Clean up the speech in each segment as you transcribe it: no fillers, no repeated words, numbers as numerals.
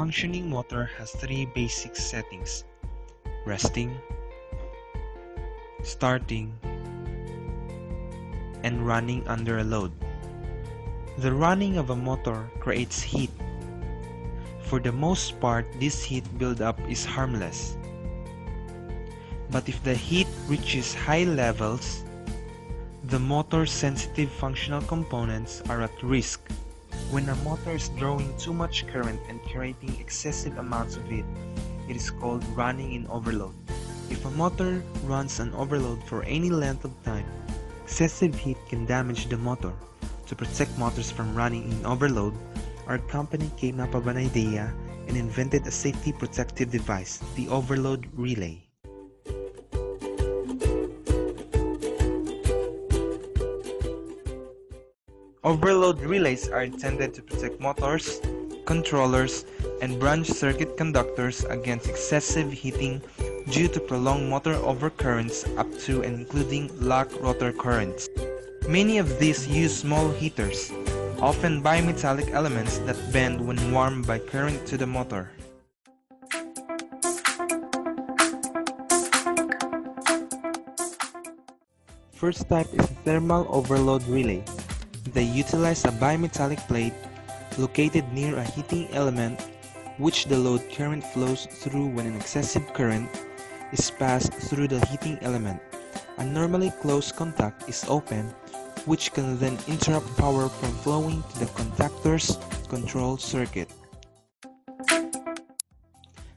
functioning motor has three basic settings: resting, starting, and running under a load. The running of a motor creates heat. For the most part, this heat buildup is harmless. But if the heat reaches high levels, the motor's sensitive functional components are at risk. When a motor is drawing too much current and creating excessive amounts of heat, it is called running in overload. If a motor runs on overload for any length of time, excessive heat can damage the motor. To protect motors from running in overload, our company came up with an idea and invented a safety protective device, the overload relay. Overload relays are intended to protect motors, controllers, and branch circuit conductors against excessive heating due to prolonged motor overcurrents up to and including lock rotor currents. Many of these use small heaters, often bimetallic elements that bend when warmed by current to the motor. First type is a thermal overload relay. They utilize a bimetallic plate located near a heating element which the load current flows through when an excessive current is passed through the heating element. A normally closed contact is open, which can then interrupt power from flowing to the contactor's control circuit.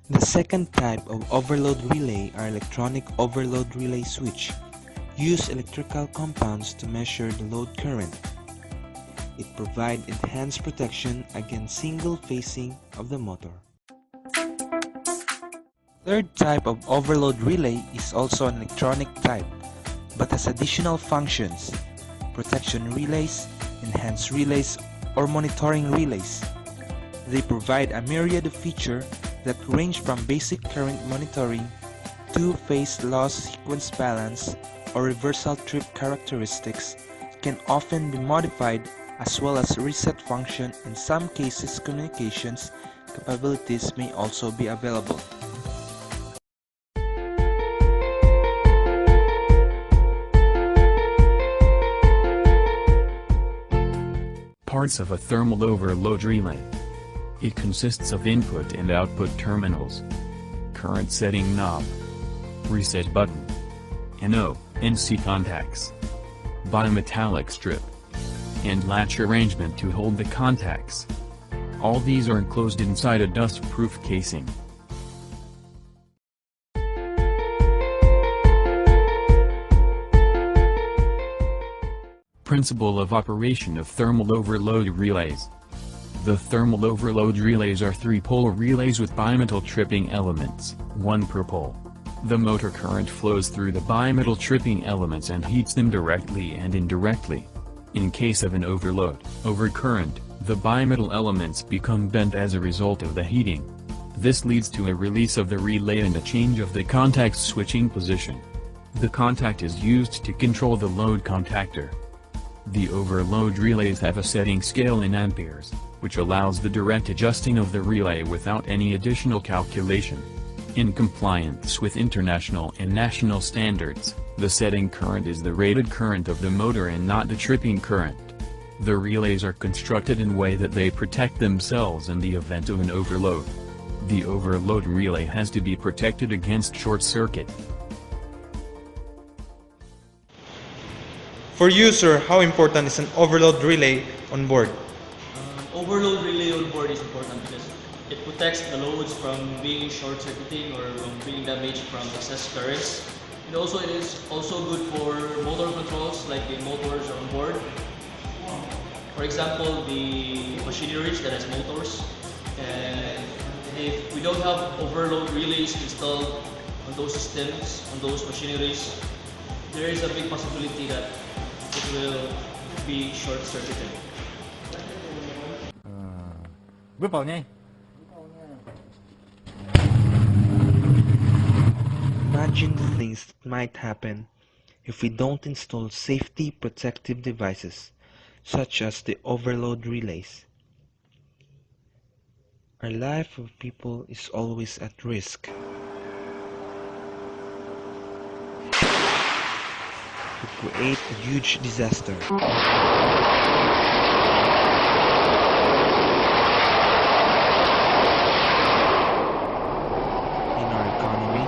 The second type of overload relay are electronic overload relay switch. Use electrical compounds to measure the load current. It provides enhanced protection against single phasing of the motor. Third type of overload relay is also an electronic type, but has additional functions: protection relays, enhanced relays, or monitoring relays. They provide a myriad of features that range from basic current monitoring, two-phase loss sequence balance, or reversal trip characteristics, can often be modified, as well as reset function. In some cases, communications capabilities may also be available. Parts of a thermal overload relay. It consists of input and output terminals, current setting knob, reset button, NO, NC contacts, bimetallic strip, and latch arrangement to hold the contacts. All these are enclosed inside a dust-proof casing. Principle of operation of thermal overload relays. The thermal overload relays are three-pole relays with bimetal tripping elements, one per pole. The motor current flows through the bimetal tripping elements and heats them directly and indirectly. In case of an overload, overcurrent, the bimetal elements become bent as a result of the heating. This leads to a release of the relay and a change of the contact switching position. The contact is used to control the load contactor. The overload relays have a setting scale in amperes, which allows the direct adjusting of the relay without any additional calculation. In compliance with international and national standards, the setting current is the rated current of the motor and not the tripping current. The relays are constructed in a way that they protect themselves in the event of an overload. The overload relay has to be protected against short circuit. For you, sir, how important is an overload relay on board? Overload relay on board is important because it protects the loads from being short-circuiting or from being damaged from excess currents. And also it is also good for motor controls, like the motors on board. For example, the machineries that has motors. And if we don't have overload relays installed on those systems, on those machineries, there is a big possibility that it will be short-circuited. Imagine the things that might happen if we don't install safety protective devices such as the overload relays. Our life of people is always at risk. Could create a huge disaster. In our economy,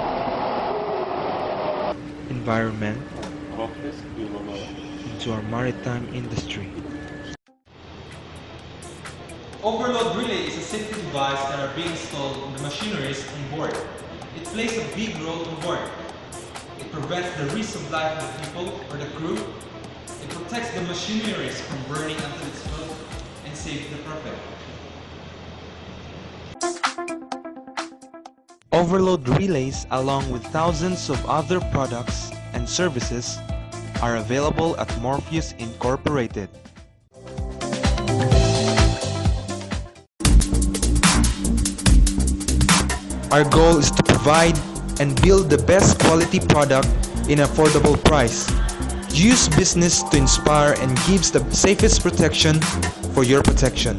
environment, into our maritime industry. Overload relay is a safety device that are being installed in the machineries on board. It plays a big role on board. It prevents the risk of life of the people or the crew. It protects the machineries from burning until it's full and saves the profit. Overload relays, along with thousands of other products and services, are available at MORPHEUS Incorporated. Our goal is to provide and build the best quality product in affordable price. Use business to inspire and gives the safest protection for your protection.